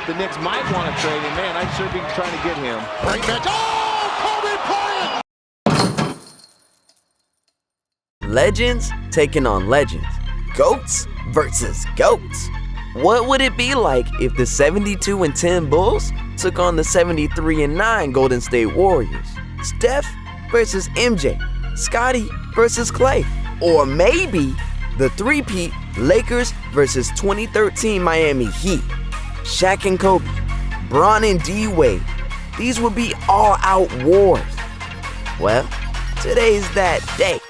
that the Knicks might want to trade him. Man, I'd sure be trying to get him. Bring back. Oh, Kobe Bryant! Legends taking on legends. Goats versus goats. What would it be like if the 72-10 Bulls took on the 73-9 Golden State Warriors? Steph versus MJ. Scotty versus Clay. Or maybe the three-peat Lakers versus 2013 Miami Heat. Shaq and Kobe, Bron and D-Wade. These would be all-out wars. Well, today's that day.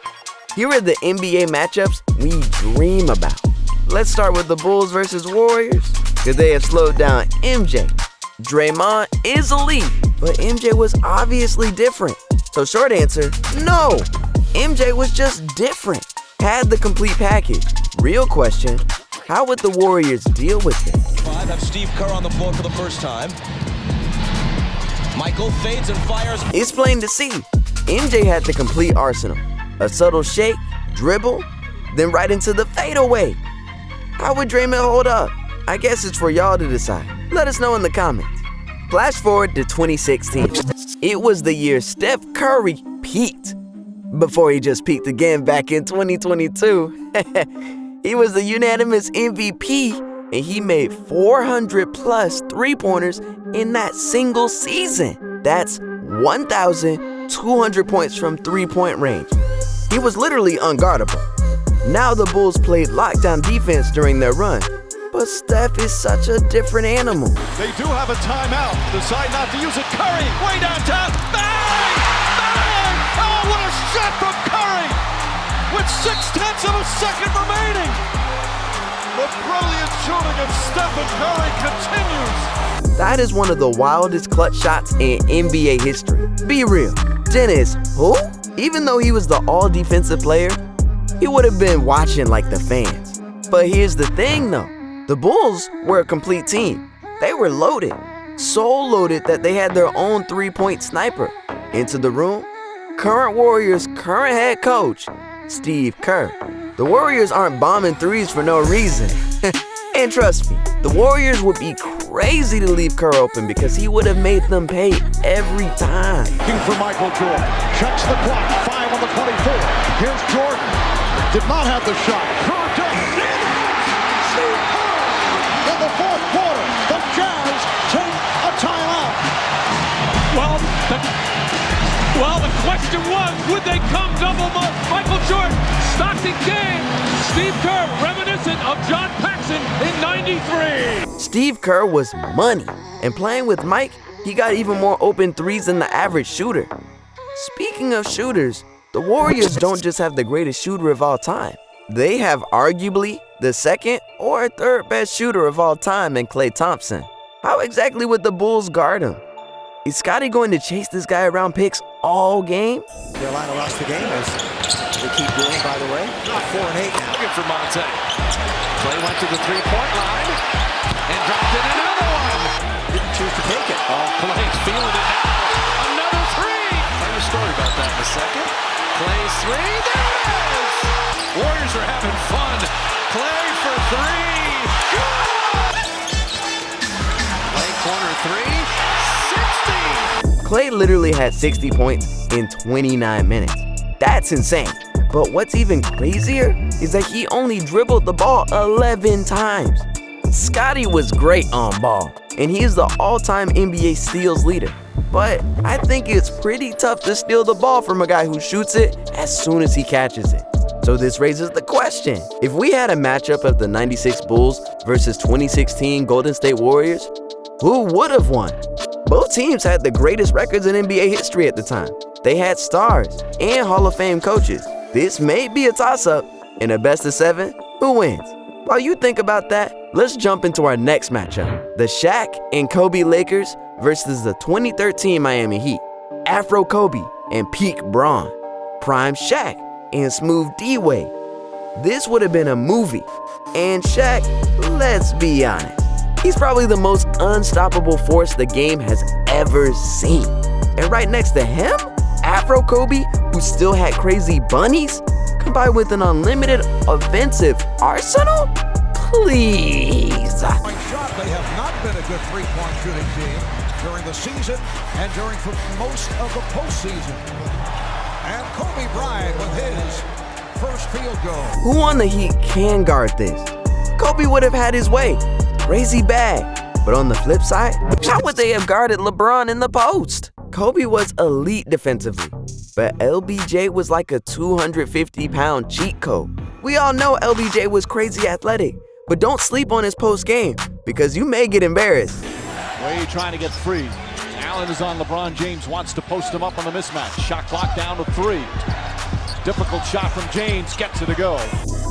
Here are the NBA matchups we dream about. Let's start with the Bulls versus Warriors, because they have slowed down MJ. Draymond is elite, but MJ was obviously different. So short answer, no. MJ was just different. Had the complete package. Real question, how would the Warriors deal with it? Five have Steve Kerr on the floor for the first time. Michael fades and fires. It's plain to see. MJ had the complete arsenal. A subtle shake, dribble, then right into the fadeaway. How would Draymond hold up? I guess it's for y'all to decide. Let us know in the comments. Flash forward to 2016. It was the year Steph Curry peaked. Before he just peaked again back in 2022. He was the unanimous MVP, and he made 400 plus three-pointers in that single season. That's 1,200 points from three-point range. He was literally unguardable. Now the Bulls played lockdown defense during their run, but Steph is such a different animal. They do have a timeout. Decide not to use it. Curry, way downtown. Bang! Bang! Oh, what a shot from Curry! With 0.6 of a second remaining. The brilliant shooting of Stephen Curry continues. That is one of the wildest clutch shots in NBA history. Be real, Dennis, who? Even though he was the all-defensive player, he would have been watching like the fans. But here's the thing though, the Bulls were a complete team. They were loaded, so loaded that they had their own three-point sniper. Into the room, current Warriors' current head coach, Steve Kerr. The Warriors aren't bombing threes for no reason. And trust me, the Warriors would be crazy to leave Kerr open because he would have made them pay every time. Looking for Michael Jordan. Checks the clock. 5 on the 24. Here's Jordan. Did not have the shot. Kerr does. Steve Kerr. In the fourth quarter, the Jazz take a timeout. Well, the question was, would they come double Michael Jordan? Stockton game. Steve Kerr, reminiscent of John Paxson in '93. Steve Kerr was money, and playing with Mike, he got even more open threes than the average shooter. Speaking of shooters, the Warriors don't just have the greatest shooter of all time. They have arguably the second or third best shooter of all time in Klay Thompson. How exactly would the Bulls guard him? Is Scotty going to chase this guy around picks all game? Carolina lost the game as they keep doing, by the way. 4-8 now. Looking for Monte. Clay went to the three-point line and dropped in another one. Didn't choose to take it. Oh, Clay's feeling it now. Another three. I'll tell you a story about that in a second. Clay's three. There it is. Warriors are having fun. Clay for three. Good. Clay corner three. 60. Clay literally had 60 points in 29 minutes. That's insane. But what's even crazier is that he only dribbled the ball 11 times. Scotty was great on ball, and he is the all-time NBA steals leader. But I think it's pretty tough to steal the ball from a guy who shoots it as soon as he catches it. So this raises the question, if we had a matchup of the 96 Bulls versus 2016 Golden State Warriors, who would have won? Both teams had the greatest records in NBA history at the time. They had stars and Hall of Fame coaches. This may be a toss-up. In a best of 7, who wins? While you think about that, let's jump into our next matchup. The Shaq and Kobe Lakers versus the 2013 Miami Heat. Afro Kobe and peak Bron. Prime Shaq and smooth D-Wade. This would have been a movie. And Shaq, let's be honest, he's probably the most unstoppable force the game has ever seen. And right next to him, Afro Kobe, who still had crazy bunnies, combined with an unlimited offensive arsenal? please. Shot, they have not been a good three-point shooting team during the season and during most of the postseason. And Kobe Bryant with his first field goal. Who on the Heat can guard this? Kobe would have had his way. Crazy bad. But on the flip side, how would they have guarded LeBron in the post? Kobe was elite defensively, but LBJ was like a 250-pound cheat code. We all know LBJ was crazy athletic, but don't sleep on his post game because you may get embarrassed. Wade trying to get free. Allen is on LeBron James, wants to post him up on the mismatch. Shot clock down to 3. Difficult shot from James, gets it to go.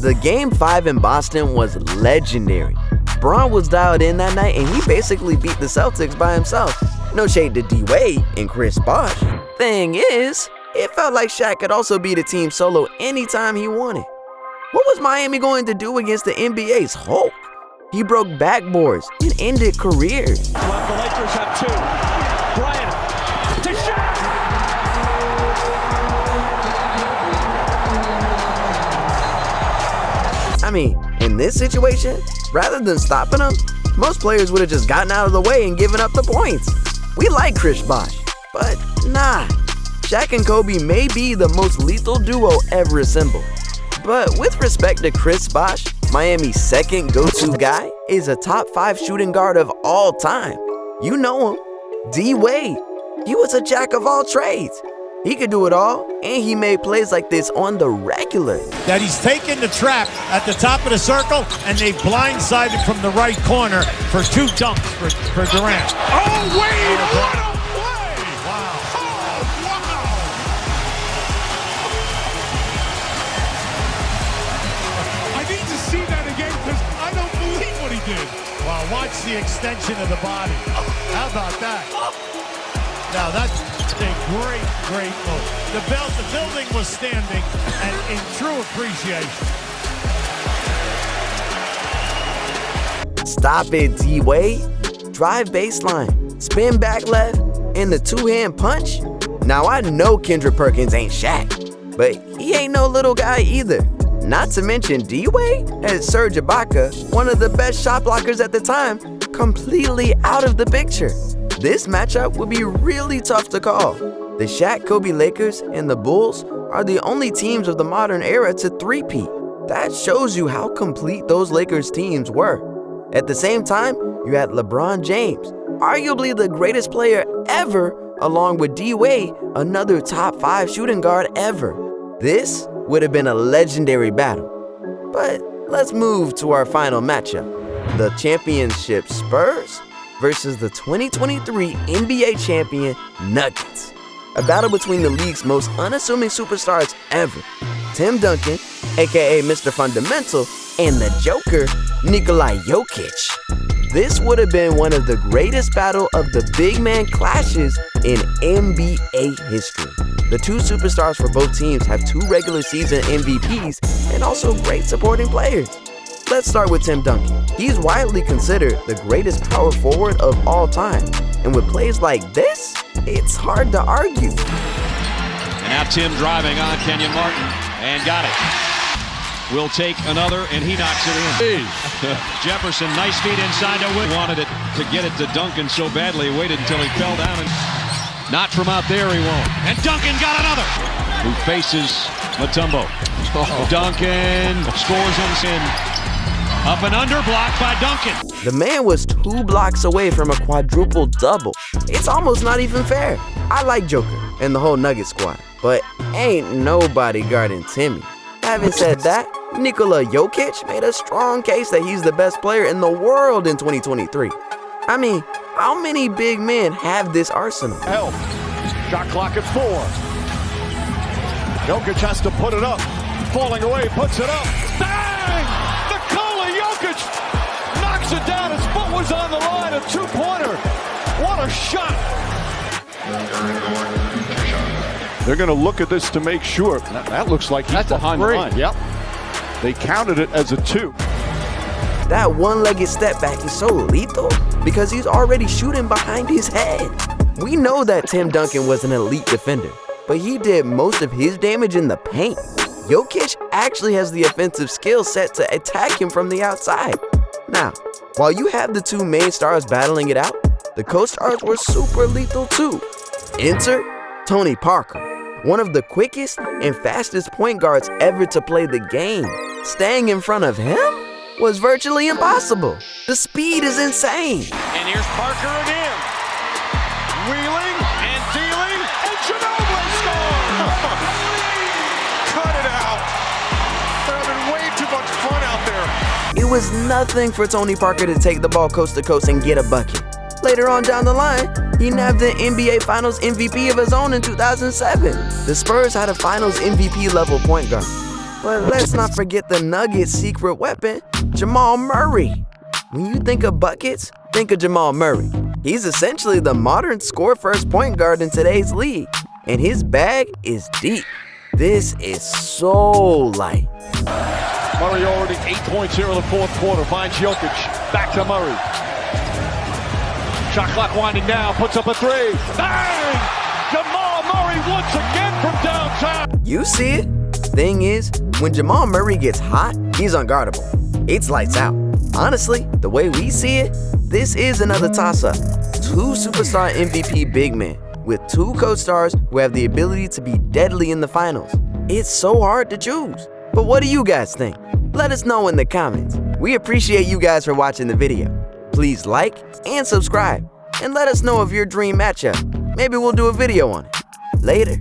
The Game 5 in Boston was legendary. Bron was dialed in that night and he basically beat the Celtics by himself. No shade to D-Wade and Chris Bosh. Thing is, it felt like Shaq could also beat a team solo anytime he wanted. What was Miami going to do against the NBA's Hulk? He broke backboards and ended careers. The Lakers have 2. Bryant to Shaq! I mean, in this situation, rather than stopping him, most players would have just gotten out of the way and given up the points. We like Chris Bosh, but nah. Shaq and Kobe may be the most lethal duo ever assembled. But with respect to Chris Bosh, Miami's second go-to guy is a top 5 shooting guard of all time. You know him, D-Wade. He was a jack of all trades. He could do it all, and he made plays like this on the regular. That he's taken the trap at the top of the circle, and they blindsided from the right corner for 2 dunks for Durant. Oh, Wade, what a play! Wow. Oh, wow! I need to see that again because I don't believe what he did. Wow, watch the extension of the body. How about that? Now that's a great move. The building was standing and in true appreciation. Stop it, D-Wade. Drive baseline, spin back left, and the 2-hand punch. Now I know Kendrick Perkins ain't Shaq, but he ain't no little guy either. Not to mention D-Wade had Serge Ibaka, one of the best shot blockers at the time, completely out of the picture. This matchup would be really tough to call. The Shaq-Kobe Lakers and the Bulls are the only teams of the modern era to three-peat. That shows you how complete those Lakers teams were. At the same time, you had LeBron James, arguably the greatest player ever, along with D-Wade, another top 5 shooting guard ever. This would have been a legendary battle. But let's move to our final matchup. The championship Spurs versus the 2023 NBA champion Nuggets. A battle between the league's most unassuming superstars ever. Tim Duncan, aka Mr. Fundamental, and the Joker, Nikola Jokic. This would have been one of the greatest battle of the big man clashes in NBA history. The 2 superstars for both teams have 2 regular season MVPs and also great supporting players. Let's start with Tim Duncan. He's widely considered the greatest power forward of all time. And with plays like this, it's hard to argue. And now Tim driving on Kenyon Martin and got it. Will take another and he knocks it in. Jefferson, nice feed inside to Wood. Wanted it to get it to Duncan so badly, waited until he fell down and not from out there he won't. And Duncan got another. Who faces Mutombo. Duncan scores him in. Up and under, blocked by Duncan. The man was 2 blocks away from a quadruple double. It's almost not even fair. I like Joker and the whole Nugget squad, but ain't nobody guarding Timmy. Having said that, Nikola Jokic made a strong case that he's the best player in the world in 2023. I mean, how many big men have this arsenal? Help. Shot clock at 4. Jokic has to put it up. Falling away, puts it up. Bang! Jokic knocks it down. His foot was on the line. A 2-pointer. What a shot. They're going to look at this to make sure. That looks like he's behind the line. Yep. They counted it as a 2. That one-legged step back is so lethal because he's already shooting behind his head. We know that Tim Duncan was an elite defender, but he did most of his damage in the paint. Jokic actually has the offensive skill set to attack him from the outside. Now, while you have the two main stars battling it out, the co-stars were super lethal too. Enter Tony Parker, one of the quickest and fastest point guards ever to play the game. Staying in front of him was virtually impossible. The speed is insane. And here's Parker again. Wheeling and dealing, and Ginobili scores! Cut it out. They're having way too much fun out there. It was nothing for Tony Parker to take the ball coast to coast and get a bucket. Later on down the line, he nabbed the NBA Finals MVP of his own in 2007. The Spurs had a Finals MVP level point guard. But let's not forget the Nuggets' secret weapon, Jamal Murray. When you think of buckets, think of Jamal Murray. He's essentially the modern score-first point guard in today's league, and his bag is deep. This is so light. Murray already 8 points here in the fourth quarter. Finds Jokic. Back to Murray. Shot clock winding down. Puts up a three. Bang! Jamal Murray once again from downtown. You see it? Thing is, when Jamal Murray gets hot, he's unguardable. It's lights out. Honestly, the way we see it, this is another toss-up. 2 superstar MVP big men with 2 co-stars who have the ability to be deadly in the finals. It's so hard to choose. But what do you guys think? Let us know in the comments. We appreciate you guys for watching the video. Please like and subscribe, and let us know of your dream matchup. Maybe we'll do a video on it. Later.